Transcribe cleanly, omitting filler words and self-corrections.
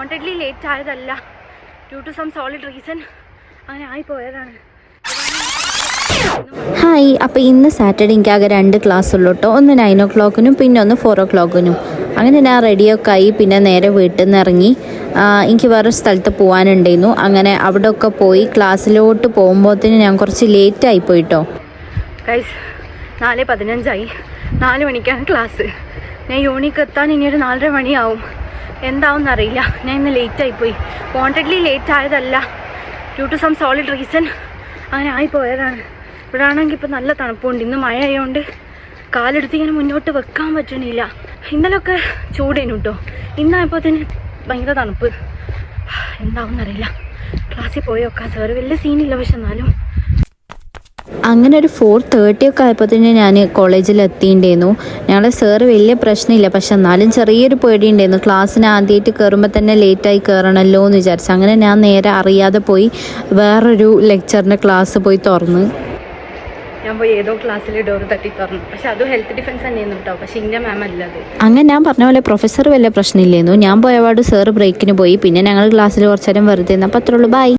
വാണ്ടഡ്ലി late ആയതല്ല, due to some solid reason അങ്ങനെ ആയിപ്പോയതാണ്. ഹായ്, അപ്പോൾ ഇന്ന് സാറ്റർഡേ എനിക്ക് ആകെ 2 ക്ലാസ് ഉള്ളൂ കേട്ടോ. ഒന്ന് 9 o'clock പിന്നെ ഒന്ന് 4 o'clock. അങ്ങനെ ഞാൻ റെഡിയൊക്കെ ആയി പിന്നെ നേരെ വീട്ടിൽ നിന്ന് ഇറങ്ങി. എനിക്ക് വേറെ സ്ഥലത്ത് പോകാനുണ്ടായിരുന്നു. അങ്ങനെ അവിടെ ഒക്കെ പോയി ക്ലാസ്സിലോട്ട് പോകുമ്പോഴത്തേന് ഞാൻ കുറച്ച് ലേറ്റായി പോയിട്ടോ. ഗൈസ് 4:15 4 മണിക്കാണ് ക്ലാസ്. ഞാൻ യൂണിക്ക് എത്താൻ ഇനിയൊരു 4:30 മണിയാവും. എന്താവും അറിയില്ല. ഞാൻ ഇന്ന് ലേറ്റായിപ്പോയി. വാണ്ടഡ്ലി ലേറ്റ് ആയതല്ല, due to some solid reason അങ്ങനെ ആയിപ്പോയതാണ്. ഇവിടെ ആണെങ്കിൽ ഇപ്പോൾ നല്ല തണുപ്പുണ്ട്. ഇന്ന് മഴ ആയതുകൊണ്ട് കാലെടുത്ത് ഇങ്ങനെ മുന്നോട്ട് വെക്കാൻ പറ്റണില്ല. ഇന്നലെയൊക്കെ ചൂടേനു കേട്ടോ. ഇന്നായപ്പോൾ തന്നെ ഭയങ്കര തണുപ്പ്. എന്താവും അറിയില്ല. ക്ലാസ്സിൽ പോയി നോക്കാം. സാറ് വലിയ സീനില്ല, പക്ഷെ എന്നാലും. അങ്ങനെ ഒരു 4:30 ഒക്കെ ആയപ്പോൾ തന്നെ ഞാൻ കോളേജിൽ എത്തിയിട്ടുണ്ടായിരുന്നു. ഞങ്ങളെ സാറ് വലിയ പ്രശ്നമില്ല, പക്ഷെ എന്നാലും ചെറിയൊരു പേടിയുണ്ടായിരുന്നു. ക്ലാസ്സിന് ആദ്യമായിട്ട് കയറുമ്പോൾ തന്നെ ലേറ്റായി കയറണമല്ലോ എന്ന് വിചാരിച്ചു. അങ്ങനെ ഞാൻ നേരെ അറിയാതെ പോയി വേറൊരു ലെക്ചറിൻ്റെ ക്ലാസ് പോയി തുറന്ന്. ഞാൻ പോയി ഏതോ ക്ലാസ്സിൽ ഡോർ തട്ടി തുറന്നു. പക്ഷെ അത് ഹെൽത്ത് ഡിഫൻസ് തന്നെയായിരുന്നു കേട്ടോ. പക്ഷെ ഇന്ത്യ മാം അല്ലത്. അങ്ങനെ ഞാൻ പറഞ്ഞ പോലെ പ്രൊഫസർ വലിയ പ്രശ്നമില്ലായിരുന്നു. ഞാൻ പോയപാട് സാറ് ബ്രേക്കിന് പോയി. പിന്നെ ഞങ്ങൾ ക്ലാസ്സിൽ കുറച്ച് നേരം വെറുതെ ഇരുന്നപ്പോൾ അത്രേ ഉള്ളൂ. ബൈ.